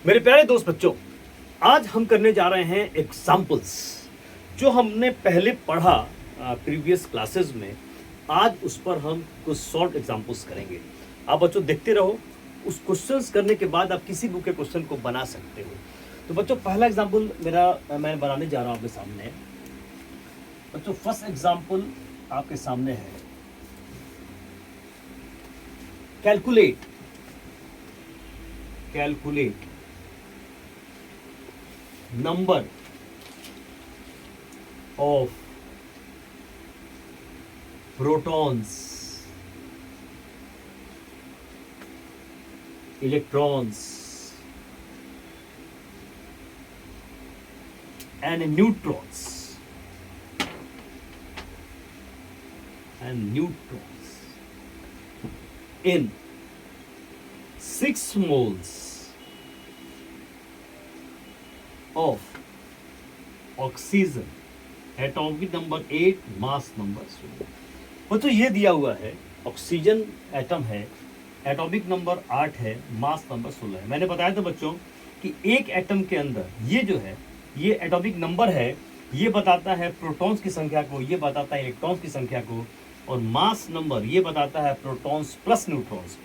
मेरे प्यारे दोस्त बच्चों, आज हम करने जा रहे हैं एग्जाम्पल्स जो हमने पहले पढ़ा प्रीवियस क्लासेस में। आज उस पर हम कुछ शॉर्ट एग्जाम्पल्स करेंगे। आप बच्चों देखते रहो, उस क्वेश्चंस करने के बाद आप किसी बुक के क्वेश्चन को बना सकते हो। तो बच्चों पहला एग्जाम्पल मैं बनाने जा रहा हूँ आपके सामने। बच्चों फर्स्ट एग्जाम्पल आपके सामने है, calculate number of protons, electrons and neutrons in 6 moles of oxygen, atomic number 8, mass number 16। बच्चों ये दिया हुआ है, ऑक्सीजन एटम है, एटॉमिक नंबर 8 है, मास नंबर 16 है। मैंने बताया था बच्चों कि एक एटम के अंदर ये जो है, ये एटॉमिक नंबर है, ये बताता है प्रोटॉन्स की संख्या को, ये बताता है इलेक्ट्रॉन्स की संख्या को, और मास नंबर ये बताता है प्रोटॉन्स प्लस न्यूट्रॉन्स को।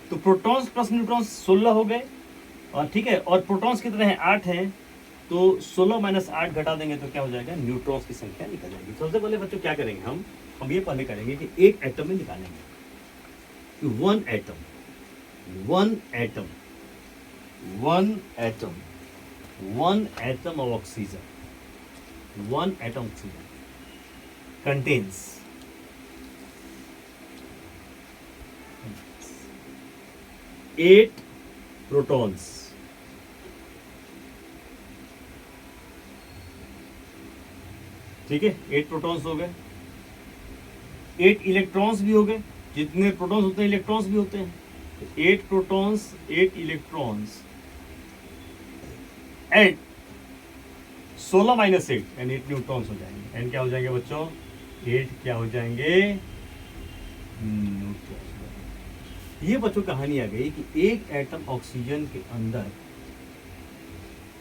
तो प्रोटॉन्स प्लस न्यूट्रॉन्स 16 हो गए, और ठीक है, और प्रोटॉन्स कितने हैं? 8 हैं। तो 16 माइनस 8 घटा देंगे तो क्या हो जाएगा? न्यूट्रॉन्स की संख्या निकल जाएगी। सबसे पहले बच्चों क्या करेंगे, हम ये पहले करेंगे कि एक एटम में निकालेंगे। One atom of oxygen, contains 8 protons, ठीक है, 8 प्रोटॉन्स हो गए, 8 इलेक्ट्रॉन्स भी हो गए। जितने प्रोटॉन्स होते हैं इलेक्ट्रॉन्स भी होते हैं। 8 protons, 8 electrons and 16 minus 8 and 8 neutrons हो जाएंगे। एंड क्या हो जाएंगे बच्चों? 8 क्या हो जाएंगे? न्यूट्रॉन्स। ये बच्चों कहानी आ गई कि एक एटम ऑक्सीजन के अंदर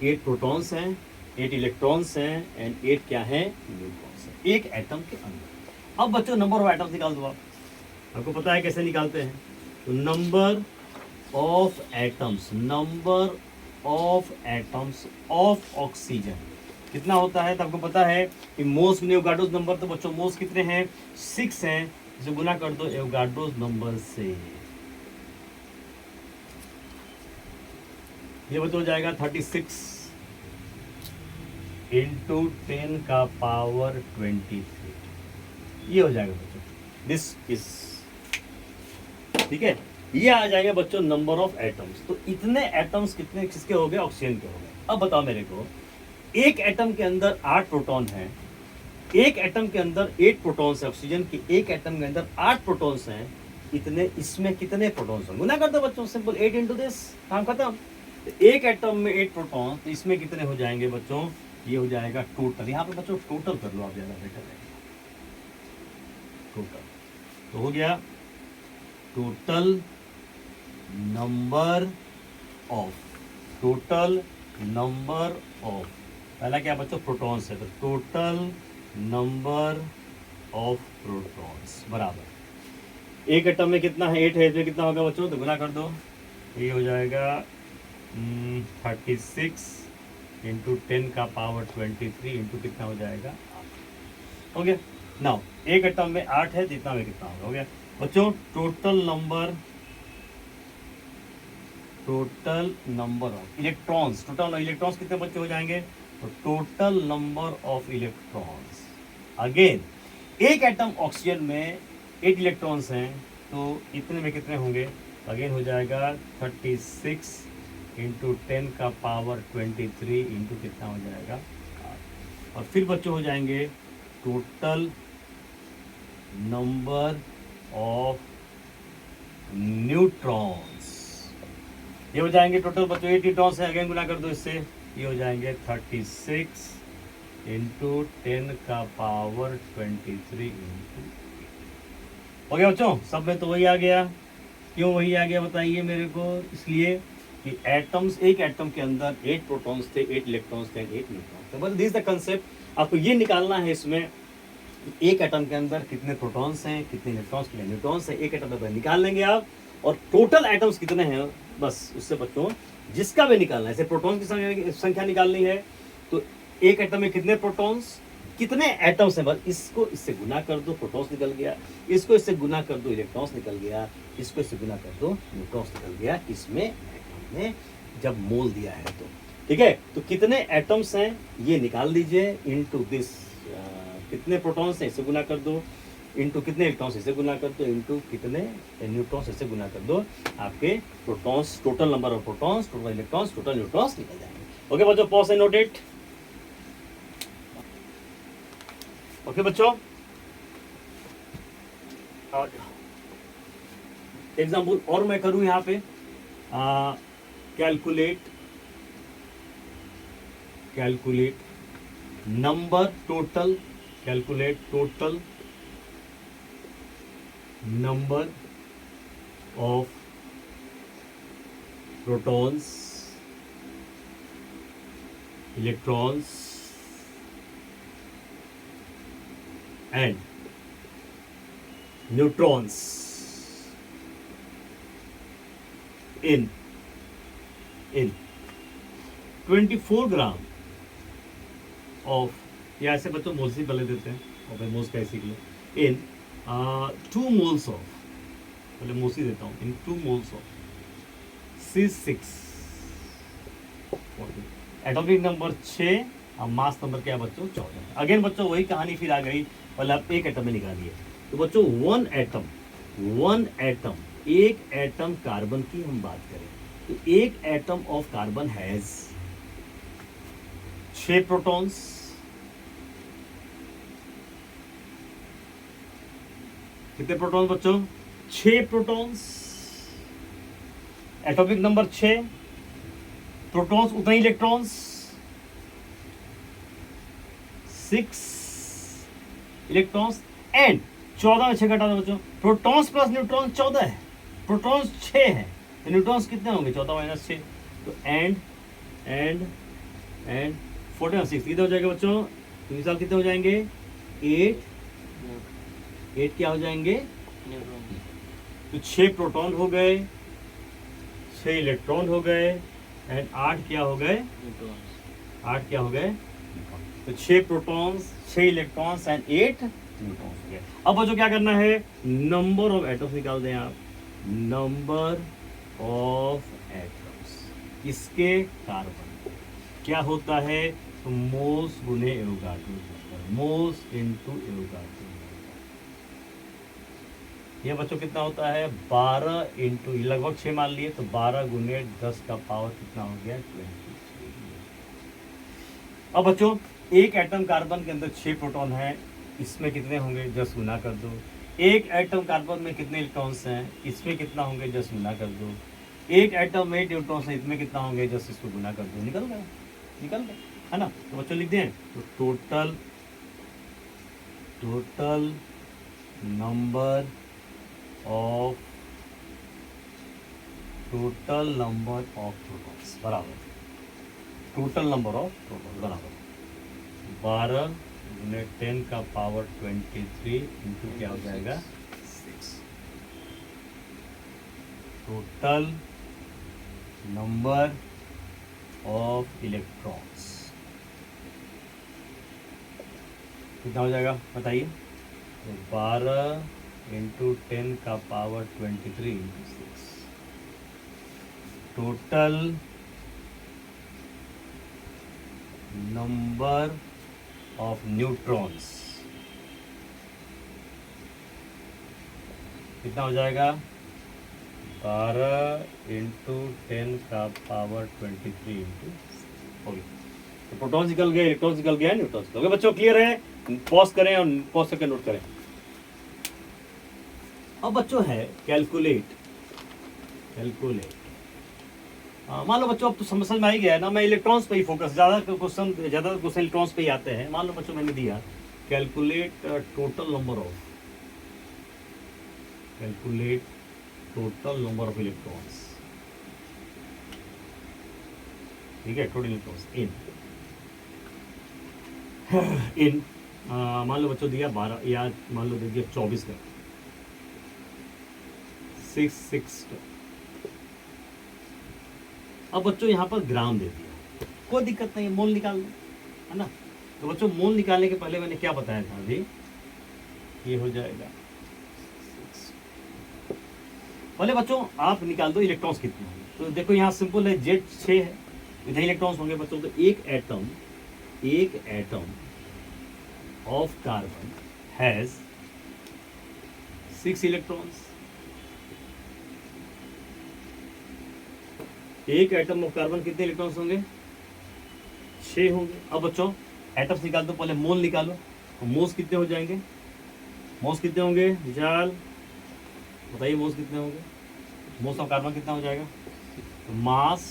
8 प्रोटॉन्स हैं, 8 इलेक्ट्रॉन्स हैं एंड 8 क्या है? न्यूट्रॉन्स हैं, एक एटम के अंदर। अब बच्चों नंबर ऑफ एटम्स निकाल दो। आपको पता है कैसे निकालते हैं? तो number of atoms of oxygen कितना होता है? तो आपको पता है कि मोल्स में एवोगाड्रोस नंबर, तो बच्चों मोल्स कितने हैं? 6 हैं। इसे गुना कर दो एवोगाड्रोस नंबर से, ये बच्चों हो जाएगा 36 इंटू 10 का पावर 23। ये हो जाएगा बच्चों, दिस इज, ठीक है। ये आ जाएगा बच्चों नंबर ऑफ एटम्स। तो इतने एटम्स कितने किसके हो गए? ऑक्सीजन के हो गए। अब बताओ मेरे को, एक एटम के अंदर 8 प्रोटॉन है, एक एटम के अंदर 8 प्रोटॉन्स है, ऑक्सीजन के एक एटम के अंदर 8 प्रोटॉन्स हैं, इतने इसमें कितने प्रोटॉन्स होंगे? गुना कर दो बच्चों, सिंपल, 8 इंटू दिस, काम खत्म। एक एटम में 8 प्रोटॉन, तो इसमें कितने हो जाएंगे बच्चों? ये हो जाएगा टोटल। यहाँ पे बच्चों टोटल कर लो आप, ज्यादा बेटर रहेगा। टोटल तो हो गया टोटल नंबर ऑफ, पहला क्या बच्चों? प्रोटॉन्स है, तो टोटल नंबर ऑफ प्रोटॉन्स बराबर, एक एटम में कितना है? 8 है, इसमें कितना होगा बच्चों? तो गुना कर दो, ये हो जाएगा 36 इंटू 10 का पावर 23 इंटू कितना हो जाएगा? 8 हो गया। नाउ एक एटम में 8 है, जितना में कितना होगा? हो गया बच्चों total number of electrons. Total electrons कितने बच्चे हो जाएंगे? तो total number of electrons, again एक एटम ऑक्सीजन में 8 इलेक्ट्रॉन्स हैं, तो इतने में कितने होंगे? अगेन हो जाएगा 36 इंटू 10 का पावर 23 इंटू कितना हो जाएगा? 8। और फिर बच्चों हो जाएंगे टोटल नंबर ऑफ न्यूट्रॉन्स, ये हो जाएंगे टोटल बच्चों 8 न्यूट्रॉन्स है, अगेन गुना कर दो इससे, ये हो जाएंगे 36 इंटू 10 का पावर 23 इंटू। हो गया बच्चों? सब में तो वही आ गया। क्यों वही आ गया बताइए मेरे को? इसलिए कि एटम्स, एक एटम के अंदर 8 प्रोटॉन्स थे, 8 इलेक्ट्रॉन्स थे, 8 न्यूट्रॉन्स थे। बस दिस द कंसेप्ट। आपको ये निकालना है इसमें एक एटम के अंदर कितने प्रोटॉन्स हैं, कितने इलेक्ट्रॉन्स, कितने न्यूट्रॉन्स हैं, एक एटम में निकाल लेंगे आप। और टोटल एटम्स कितने हैं, बस उससे बच्चों जिसका भी निकालना है, जैसे प्रोटॉन्स की संख्या निकालनी है तो एक एटम में कितने प्रोटॉन्स, कितने एटम्स हैं, बस इसको इससे गुना कर दो, प्रोटॉन्स निकल गया। इसको इससे गुना कर दो, इलेक्ट्रॉन्स निकल गया। इसको इससे गुना कर दो, न्यूट्रॉन्स निकल गया। इसमें एटम में जब मोल दिया है तो ठीक है। तो कितने एटम्स हैं ये निकाल दीजिए, इनटू दिस कितने प्रोटॉन्स हैं इसे गुना कर दो, इनटू कितने इलेक्ट्रॉन्स इसे गुना कर दो, इनटू कितने न्यूट्रॉन्स इसे गुना कर दो। आपके protons, total number of protons, total electrons, total neutrons निकल जाएंगे। ओके बच्चों, pause and note it. Okay बच्चों, एग्जाम्पल और मैं करूं यहां पे, calculate number total, calculate total number of protons, electrons and neutrons in 24 gram of, या ऐसे बच्चों मोल्स ही पहले देते हैं और फिर मोल्स कैसे सीख इन 2 मोल्स ऑफ, पहले मोल्स ही देता हूँ, इन 2 moles of C6। Atomic number 6 और मास नंबर क्या है बच्चों 14। अगेन बच्चों वही कहानी फिर आ गई, पहले आप एक एटम में निकालिए। तो बच्चों वन एटम, एक एटम कार्बन की हम बात करें तो एक atom of carbon has 6 protons, कितने प्रोटॉन्स बच्चों 6 प्रोटॉन्स। एटॉमिक नंबर 6, प्रोटॉन्स उतना ही इलेक्ट्रॉन्स 6 इलेक्ट्रॉन्स एंड 14 में 6 घटा दो बच्चों, प्रोटॉन्स प्लस न्यूट्रॉन्स 14 है, प्रोटॉन्स 6 है तो न्यूट्रॉन्स कितने होंगे 14 माइनस 6। तो एंड 14 और 6 कितने हो जाएगा बच्चों, मिसाल कितने हो जाएंगे 8 क्या हो जाएंगे, तो 6 प्रोटॉन हो गए, 6 इलेक्ट्रॉन हो गए एंड 8 क्या हो गए, 8 क्या हो गए, तो 6 प्रोटॉन्स, 6 इलेक्ट्रॉन्स एंड 8 न्यूट्रॉन्स हो गए। अब बच्चों क्या करना है, नंबर ऑफ एटम्स निकाल दें आप, नंबर ऑफ एटम्स इसके कार्बन क्या होता है, तो मोल्स गुने एवोगाड्रो, मोल्स इनटू एवोगाड्रो। ये बच्चों कितना होता है 12 इंटू लगभग 6 मान लिए तो 12 गुने 10 का पावर कितना हो गया 23। अब बच्चों एक एटम कार्बन के अंदर 6 प्रोटॉन है, इसमें कितने होंगे 10 गुना कर दो। एक एटम कार्बन में कितने इलेक्ट्रॉन्स हैं, इसमें कितना होंगे 10 गुना कर दो। एक एटम में न्यूट्रॉन्स है, इसमें कितना होंगे 10 इसको गुना कर दो, निकल गए है ना। तो बच्चों लिख दें तो टोटल नंबर ऑफ प्रोटॉन्स बराबर टोटल नंबर ऑफ प्रोटॉन्स बराबर 12 गुने 10 का पावर 23 इंटू क्या हो जाएगा 6। टोटल नंबर ऑफ इलेक्ट्रॉन्स कितना हो जाएगा बताइए, तो 12 इंटू 10 का power 23 into 6। Total number of neutrons कितना हो जाएगा 12 इंटू 10 का पावर 23 इंटू हो गया। तो प्रोटॉन्स निकल गए, इलेक्ट्रॉन्स निकल गया, न्यूट्रॉन्स निकल गए। बच्चों क्लियर है, पॉज करें और पॉज करके नोट करें। अब बच्चों है कैलकुलेट मान लो बच्चों अब तो समझ में आ ही गया है ना, मैं इलेक्ट्रॉन्स पे ही फोकस, ज़्यादा क्वेश्चन इलेक्ट्रॉन्स पे ही आते हैं। मान लो बच्चों मैंने दिया calculate total number of electrons ठीक है, टोटल इलेक्ट्रॉन्स इन मान लो बच्चों दिया 12 या मान लो दे दिया 24 का 6 अब बच्चों यहाँ पर ग्राम दे दिया, कोई दिक्कत नहीं है, मोल निकाल दो, है ना। तो बच्चों मोल निकालने के पहले मैंने क्या बताया था अभी, ये हो जाएगा। पहले बच्चों आप निकाल दो इलेक्ट्रॉन्स कितने होंगे। तो देखो यहाँ सिंपल है, जेड 6 है, इतने इलेक्ट्रॉन्स होंगे बच्चों। तो एक atom of carbon has 6 electrons. एक एटम ऑफ कार्बन कितने इलेक्ट्रॉन्स होंगे? 6 होंगे। अब बच्चों एटम्स निकाल दो, पहले मोल निकालो। तो मोल्स कितने हो जाएंगे? मोल्स कितने होंगे विशाल, बताइए मोल्स कितने होंगे? मोल्स ऑफ कार्बन कितना हो जाएगा? तो मास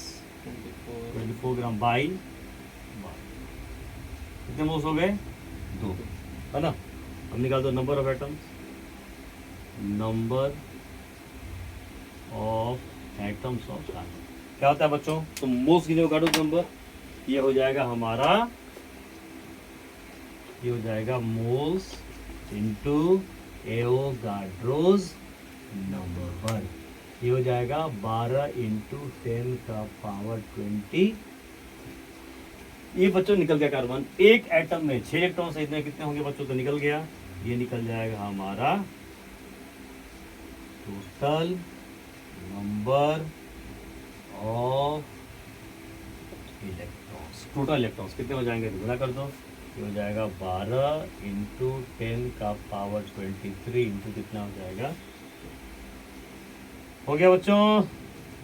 24 ग्राम बाई कितने मोल्स हो गए? 2, है ना। अब निकाल दो number of atoms, number of atoms of carbon क्या होता है बच्चों? तो मोल्स की काटो नंबर, ये हो जाएगा हमारा, ये हो जाएगा मोल्स इंटू एवोगाड्रोज नंबर, ये हो जाएगा 12 इंटू 10 का पावर 20। ये बच्चों निकल गया कार्बन। एक एटम में 6 इलेक्ट्रॉन्स है, इतने कितने होंगे बच्चों? तो निकल गया, ये निकल जाएगा हमारा total number of electrons. Total electrons कितने हो जाएंगे? गुणा कर दो, ये हो जाएगा 12 इंटू 10 का पावर 23 इंटू कितना हो जाएगा? हो गया बच्चों,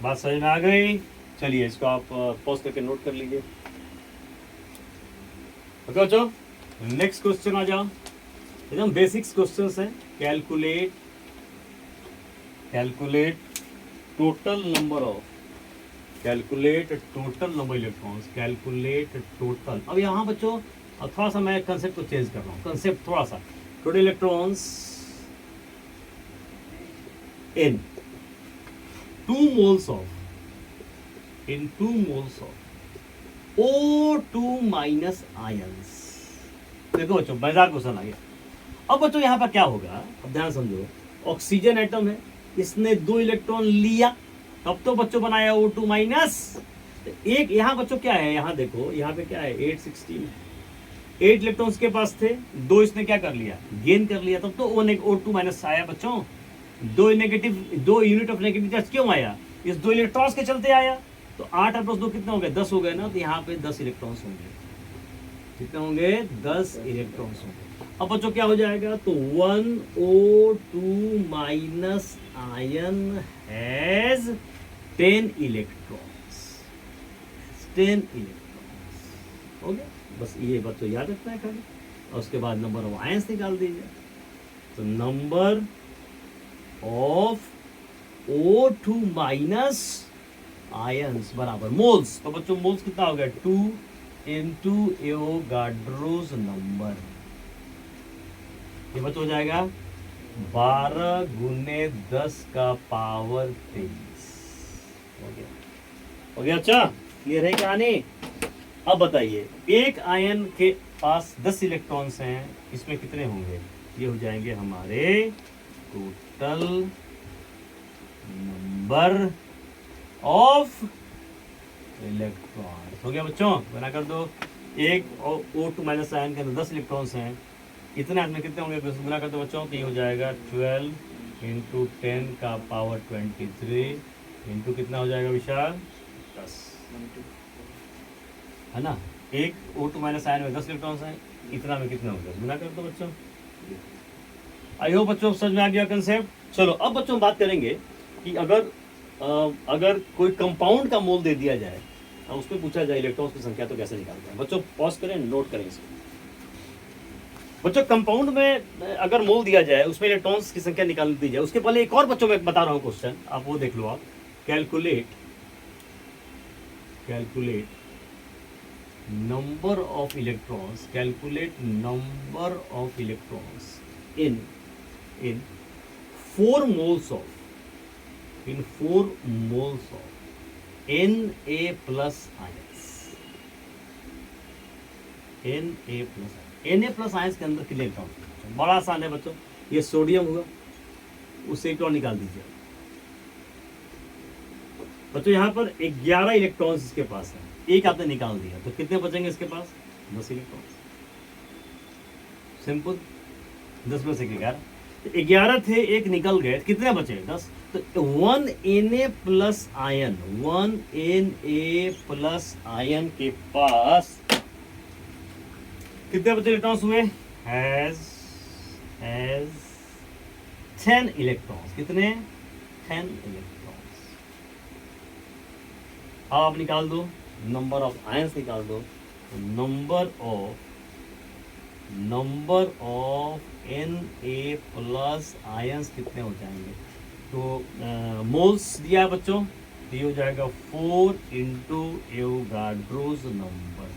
बात समझ में आ गई? चलिए इसको आप पॉज करके नोट कर लीजिए। ओके बच्चों, नेक्स्ट क्वेश्चन आ जाओ। एकदम बेसिक्स क्वेश्चंस हैं। Calculate total number of, calculate total number electrons, calculate total. अब यहाँ बच्चों अब थोड़ा सा मैं कंसेप्ट को चेंज कर रहा हूँ, कंसेप्ट थोड़ा सा। Total electrons in 2 moles of, in 2 moles of O2 minus ions. देखो बच्चों मजेदार क्वेश्चन आ गया। अब बच्चों यहाँ पर क्या होगा, अब ध्यान समझो। ऑक्सीजन एटम है, इसने 2 इलेक्ट्रॉन लिया, तब तो बच्चों बनाया O2 माइनस। एक यहाँ बच्चों क्या है, यहाँ देखो यहाँ पे क्या है 816 है। 8 इलेक्ट्रॉन्स के पास थे, 2 इसने क्या कर लिया, गेन कर लिया, तब तो O2 माइनस आया बच्चों। 2 यूनिट ऑफ नेगेटिव चार्ज क्यों आया? इस 2 इलेक्ट्रॉन्स के चलते आया। तो 8 प्लस 2 कितने हो गए? 10 हो गए ना। तो यहाँ पे 10 इलेक्ट्रॉन्स होंगे, कितने होंगे? 10 इलेक्ट्रॉन्स होंगे। अब बच्चों क्या हो जाएगा? तो 1O2 minus ion has 10 electrons, 10 electrons हो गया। बस ये बात तो याद रखना है खाली, और उसके बाद नंबर ऑफ आयंस निकाल दीजिए। तो number of O2 minus ions बराबर मोल्स। तो बच्चों मोल्स कितना हो गया? 2 इंटू एवोगाड्रोज नंबर, ये बच्चों हो जाएगा 12 गुने 10 का पावर 23। हो गया अच्छा, क्लियर है कहानी? अब बताइए, एक आयन के पास 10 इलेक्ट्रॉन्स हैं, इसमें कितने होंगे? ये हो जाएंगे हमारे टोटल नंबर ऑफ इलेक्ट्रॉन्स। हो गया बच्चों, बना कर दो। एक O2 माइनस आयन के अंदर 10 इलेक्ट्रॉन्स हैं, इतने में कितने होंगे? गुना कर दो बच्चों, तो ये हो जाएगा 12 इंटू 10 का पावर 23 इंटू कितना हो जाएगा विशाल? 10, है ना। एक O2 माइनस आयन में 10 इलेक्ट्रॉन्स हैं, इतना में कितना होगा? गुना कर दो बच्चों। आई होप बच्चों समझ में आ गया कंसेप्ट। चलो अब बच्चों बात करेंगे कि अगर कोई कंपाउंड का मोल दे दिया जाए और उसमें पूछा जाए इलेक्ट्रॉन्स की संख्या, तो कैसे निकालते हैं? बच्चों पॉज करें, नोट करें इसको। बच्चों कंपाउंड में अगर मोल दिया जाए, उसमें इलेक्ट्रॉन्स की संख्या निकाल दी जाए, उसके पहले एक और बच्चों में बता रहा हूँ क्वेश्चन, आप वो देख लो। आप calculate number of electrons, calculate number of electrons in 4 moles of, in 4 moles of Na plus ions। Na+ ions के अंदर कितने इलेक्ट्रॉन? बड़ा आसान है बच्चों, ये सोडियम हुआ, उससे इलेक्ट्रॉन निकाल दीजिए बच्चों। यहाँ पर 11 इलेक्ट्रॉन्स इसके पास है, एक आपने निकाल दिया तो कितने बचेंगे इसके पास? 10 इलेक्ट्रॉन। सिंपल, 10 में से 11, 11 थे, एक निकल गए, कितने बचे? 10। तो 1 Na+ आयन, 1 Na+ आयन के पास कितने बचे इलेक्ट्रॉन्स हुए? Has 10 electrons. कितने? 10 इलेक्ट्रॉन्स। आप निकाल दो नंबर ऑफ आयंस, निकाल दो नंबर ऑफ Na+ आयंस कितने हो जाएंगे? तो मोल्स दिया है बच्चों, तो ये हो जाएगा 4 into Avogadro's number,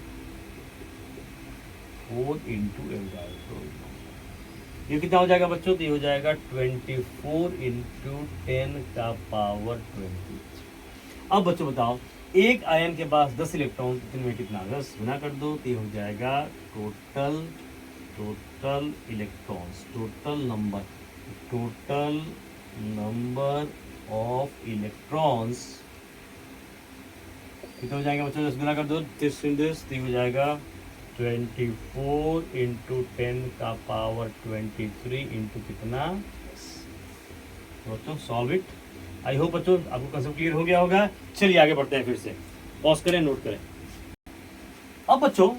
4 into Avogadro's number. ये कितना हो जाएगा बच्चों? तो ये हो जाएगा 24 इंटू 10 का पावर 23। अब बच्चों बताओ, एक आयन के पास 10 इलेक्ट्रॉन, कितना? 10 गुना कर दो, तो ये हो जाएगा total electrons, total number of electrons कितने हो जाएंगे बच्चों? 10 गुना कर दो, दिस हो जाएगा 24 इंटू 10 का पावर 23 इंटू कितना? बच्चों सॉल्व इट। आई होप बच्चों आपको कंसेप्ट क्लियर हो गया होगा। चलिए आगे बढ़ते हैं, फिर से पॉज करें, नोट करें। अब बच्चों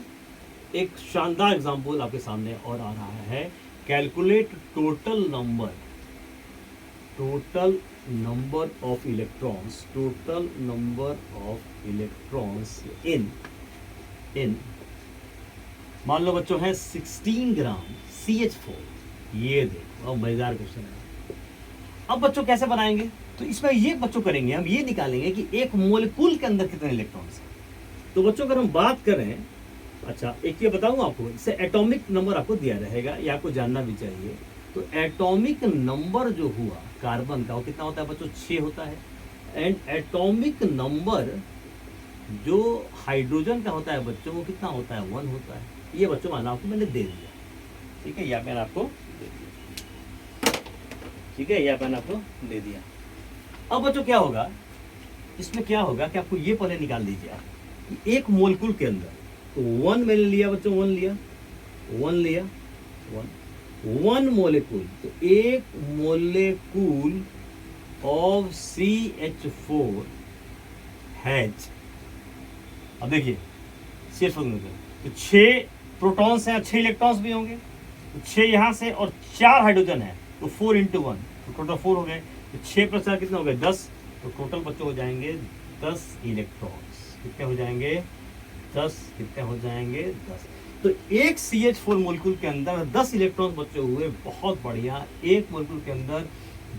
एक शानदार एग्जांपल आपके सामने और आ रहा है। Calculate total number of electrons, इन मान लो बच्चों है 16 ग्राम CH4। ये देखो, अब मजेदार क्वेश्चन है। अब बच्चों कैसे बनाएंगे? तो इसमें ये बच्चों करेंगे, हम ये निकालेंगे कि एक मोलिक्यूल के अंदर कितने इलेक्ट्रॉन्स हैं। तो बच्चों अगर हम बात करें, अच्छा एक ये बताऊं आपको, इससे एटॉमिक नंबर आपको दिया रहेगा, ये आपको जानना भी चाहिए। तो एटॉमिक नंबर जो हुआ कार्बन का, वो कितना होता है बच्चों? 6 होता है। एंड एटॉमिक नंबर जो हाइड्रोजन का होता है बच्चों, वो कितना होता है? 1 होता है। ये बच्चों माना आपको मैंने दे दिया, ठीक है, यह मैंने आपको दे दिया, ठीक है, यह मैंने आपको दे दिया। अब बच्चों क्या होगा इसमें? क्या होगा कि आपको ये पहले निकाल दीजिए आप, एक मोलिक्यूल के अंदर, तो 1 मैंने लिया बच्चों, 1 लिया, 1 मोलिक्यूल, तो एक मोलिक्यूल ऑफ CH4 हैज, अब देखिए CH4 तो 6 प्रोटॉन्स हैं, 6 इलेक्ट्रॉन्स भी होंगे, तो 6 यहाँ से और 4 हाइड्रोजन है, तो 4 इंटू 1, तो टोटल 4 हो गए। तो 6 + 4 कितने हो गए? 10। तो टोटल बच्चों हो जाएंगे 10 इलेक्ट्रॉन्स। कितने हो जाएंगे? 10। कितने हो जाएंगे? 10। तो एक CH4 मोलिक्यूल के अंदर 10 इलेक्ट्रॉन्स बच्चे हुए, बहुत बढ़िया। एक मोलिक्यूल के अंदर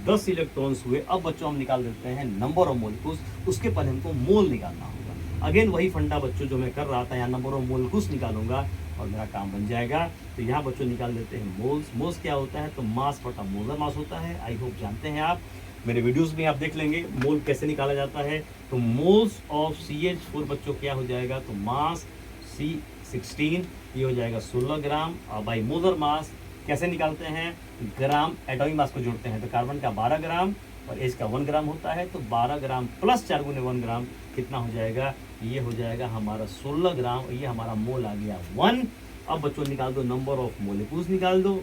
10 इलेक्ट्रॉन्स हुए। अब बच्चों हम निकाल देते हैं नंबर ऑफ मोलिक्यूल्स, उसके पहले हमको मोल निकालना होगा। अगेन वही फंडा बच्चों जो मैं कर रहा था, यहाँ नंबर ऑफ मोलिक्यूल्स निकालूंगा और मेरा काम बन जाएगा। तो यहाँ बच्चों निकाल देते हैं मोल्स। मोल्स क्या होता है? तो मास बटा मोलर मास होता है। आई होप जानते हैं आप, मेरे वीडियोस में आप देख लेंगे मोल कैसे निकाला जाता है। तो मोल्स ऑफ CH4 बच्चों क्या हो जाएगा? तो मास C16, ये हो जाएगा 16 ग्राम। और बाई मोलर मास कैसे निकालते हैं? ग्राम एटॉमिक मास को जोड़ते हैं। तो कार्बन का 12 ग्राम और एच का 1 ग्राम होता है। तो 12 ग्राम प्लस 4 गुने 1 ग्राम कितना हो जाएगा? ये हो जाएगा हमारा 16 ग्राम। ये हमारा मोल आ गया 1। अब बच्चों निकाल दो नंबर ऑफ मोलिक्यूल्स, निकाल दो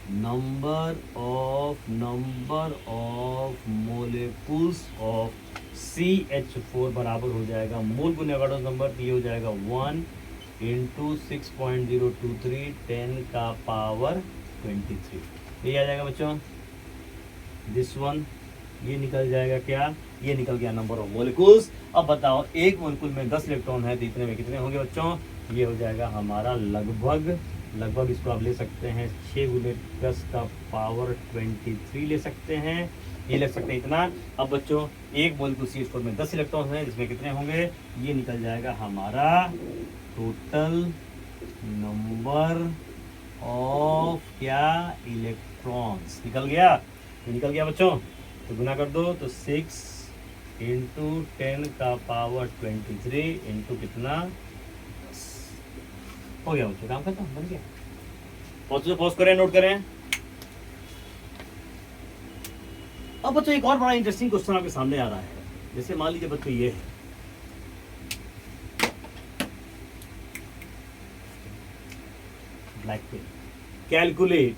number of molecules of CH4 बराबर हो जाएगा मोल गुने एवोगाड्रो नंबर, ये हो जाएगा 1 इंटू 6.023 10 का पावर 23। ये आ जाएगा बच्चों दिस वन। ये निकल जाएगा क्या? ये निकल गया नंबर ऑफ मोलिक्यूल्स। अब बताओ एक मोलिक्यूल में 10 इलेक्ट्रॉन है तो इतने में कितने होंगे बच्चों? ये हो जाएगा हमारा लगभग इसको आप ले सकते हैं 6 गुने 10 का पावर 23 ले सकते हैं। ये ले सकते हैं इतना। अब बच्चों एक मोलिक्यूल CH4 में 10 इलेक्ट्रॉन है, जिसमें कितने होंगे? ये निकल जाएगा हमारा टोटल नंबर ऑफ क्या? इलेक्ट्रॉन्स। निकल गया? ये निकल गया बच्चों। तो गुना कर दो, तो 6 इंटू 10 का पावर 23 इंटू कितना? हो गया बच्चों, काम खत्म, बन गया। पॉज करें, नोट करें। अब बच्चों एक और बड़ा इंटरेस्टिंग क्वेश्चन आपके सामने आ रहा है। जैसे मान लीजिए बच्चों ये है, black pen, calculate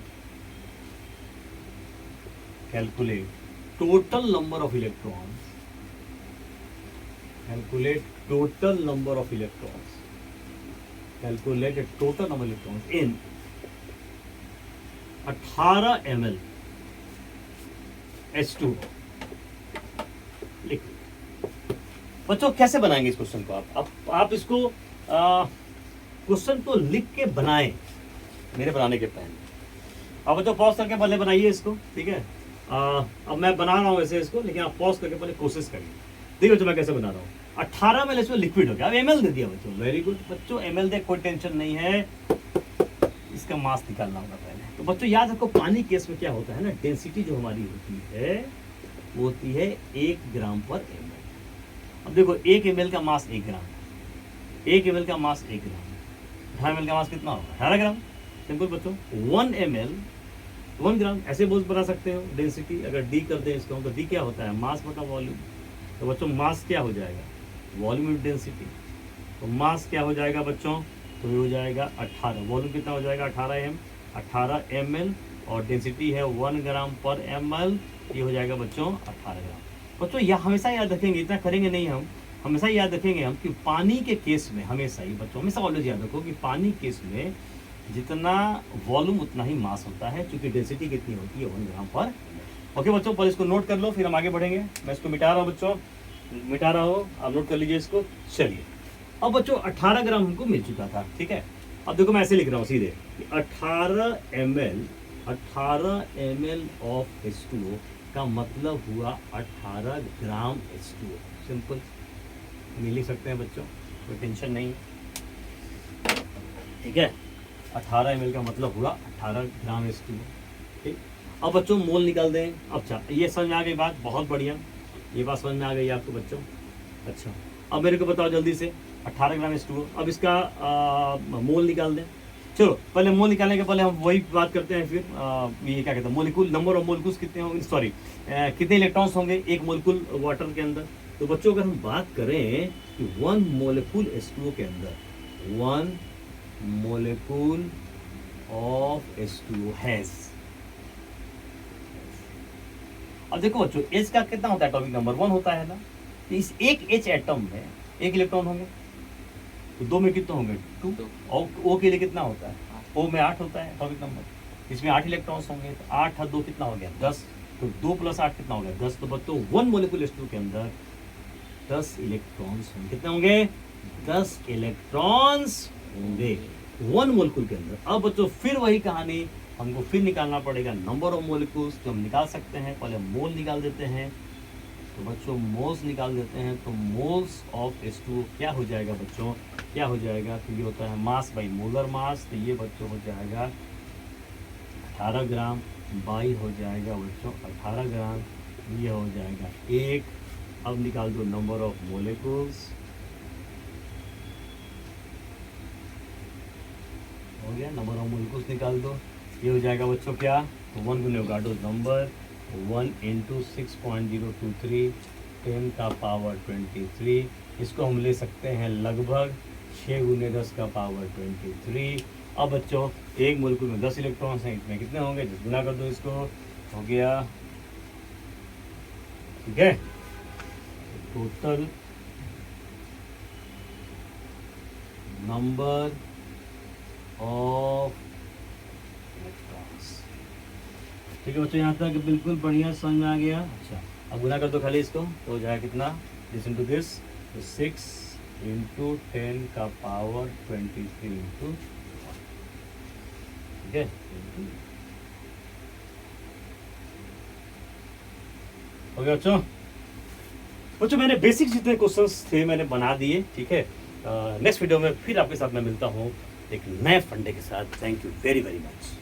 total number of electrons, calculate total number of electrons in 18 ml H2O लिख। बच्चों कैसे बनाएंगे इस क्वेश्चन को? आप इसको क्वेश्चन को लिख के बनाएं मेरे बनाने के पहले। अब बच्चों पॉज करके पहले बनाइए इसको, ठीक है? अब मैं बना रहा हूँ वैसे इसको, लेकिन आप पॉज करके पहले कोशिश करिए। देखिए बच्चों मैं कैसे बना रहा हूँ। 18 ml इसमें लिक्विड हो गया। अब ml दे दिया बच्चों, वेरी गुड बच्चों, ml दे, कोई टेंशन नहीं है। इसका मास निकालना होगा पहले। तो बच्चों याद रखो, पानी केस में क्या होता है ना, डेंसिटी जो हमारी होती है वो होती है 1 ग्राम पर ml। अब देखो 1 ml का मास 1 ग्राम, 1 ml का मास 1 ग्राम, 18 ml का मास कितना होगा? 18 ग्राम। सिंपल बच्चों, 1 ml 1 ग्राम, ऐसे बोझ बना सकते हो डेंसिटी। अगर डी कर दें इसको तो डी क्या होता है? मास बटा वॉल्यूम। तो बच्चों मास क्या हो जाएगा? Volume into density. तो मास क्या हो जाएगा बच्चों? तो ये हो जाएगा 18। वॉल्यूम कितना हो जाएगा? 18 ml और डेंसिटी है 1 ग्राम पर ml। ये हो जाएगा बच्चों 18 ग्राम। बच्चों यह हमेशा याद रखेंगे, इतना करेंगे नहीं हम, हमेशा याद रखेंगे हम कि पानी के केस में हमेशा ही बच्चों, हमेशा ऑलवेज याद रखो कि पानी केस में जितना वॉल्यूम उतना ही मास होता है, क्योंकि डेंसिटी कितनी होती है? 1 ग्राम पर। ओके बच्चों, पर इसको नोट कर लो, फिर हम आगे बढ़ेंगे। मैं इसको मिटा रहा हूँ बच्चों, मिटा रहा हूँ, आप नोट कर लीजिए इसको। चलिए अब बच्चों 18 ग्राम हमको मिल चुका था, ठीक है? अब देखो मैं ऐसे लिख रहा हूँ सीधे, 18 ml ऑफ H2O का मतलब हुआ 18 ग्राम H2O। सिंपल लिख सकते हैं बच्चों, कोई टेंशन नहीं, ठीक है? 18 ml का मतलब हुआ 18 ग्राम H2O, ठीक। अब बच्चों मोल निकाल दें। अच्छा ये समझ में आ गई बात, बहुत बढ़िया, ये बात समझ में आ गई आपको बच्चों। अच्छा अब मेरे को बताओ जल्दी से, 18 ग्राम H2O, अब इसका मोल निकाल दें। चलो पहले मोल निकालने के पहले हम वही बात करते हैं फिर ये क्या कहते हैं, मोलिक्यूल, नंबर ऑफ मोलिक्यूल्स कितने होंगे, सॉरी कितने इलेक्ट्रॉन्स होंगे एक मोलिक्यूल वाटर के अंदर। तो बच्चों अगर हम बात करें कि 1 मोलिक्यूल H2O के अंदर 1 molecule of H2O has। अब देखो बच्चों H का कितना होता है? एटॉमिक नंबर 1 होता है ना। तो इस एक H एटम में 1 इलेक्ट्रॉन होंगे, तो 2 में कितने होंगे? 2। और O के लिए कितना होता है? O में 8 होता है एटॉमिक नंबर, इसमें 8 इलेक्ट्रॉन्स होंगे। तो 8 और 2 कितना हो गया? 10। तो 2 + 8 कितना हो गया? 10। तो बच्चों 1 मोलिक्यूल H2O के अंदर 10 इलेक्ट्रॉन्स होंगे। कितने होंगे? 10 इलेक्ट्रॉन्स होंगे 1 मोलिक्यूल के अंदर। अब बच्चों फिर वही कहानी, हमको फिर निकालना पड़ेगा नंबर ऑफ मोलिक्यूल्स, जो हम निकाल सकते हैं। पहले मोल निकाल देते हैं, तो बच्चों मोल्स निकाल देते हैं। तो मोल्स ऑफ H2O क्या हो जाएगा बच्चों? क्या हो जाएगा? तो ये होता है मास बाई मोलर मास। तो ये बच्चों हो जाएगा 18 ग्राम बाई हो जाएगा बच्चों 18 ग्राम, ये हो जाएगा 1। अब निकाल दो नंबर ऑफ मोलिक्यूल्स, हो गया नंबर ऑफ मोलिक्यूल्स निकाल दो। ये हो जाएगा बच्चों क्या? तो 1 गुने गाडो नंबर 1 × 6.023 10 का पावर 23। इसको हम ले सकते हैं लगभग 6 × 10 का पावर 23। अब बच्चों एक मोलिक्यूल में 10 इलेक्ट्रॉन्स हैं, इसमें कितने होंगे? 10 गुना कर दो इसको, हो गया, ठीक है? टोटल नंबर ऑफ इलेक्ट्रॉन्स, ठीक है बच्चों? यहाँ तक बिल्कुल बढ़िया समझ में आ गया। अच्छा अब गुना कर दो खाली इसको, तो हो जाएगा कितना? लिसन टू दिस, 6 × 10 का पावर 23 × 1, ठीक है? हो गया बच्चों? बच्चों मैंने बेसिक जितने क्वेश्चंस थे मैंने बना दिए, ठीक है? नेक्स्ट वीडियो में फिर आपके साथ मैं मिलता हूँ एक नए फंडे के साथ। Thank you very very much.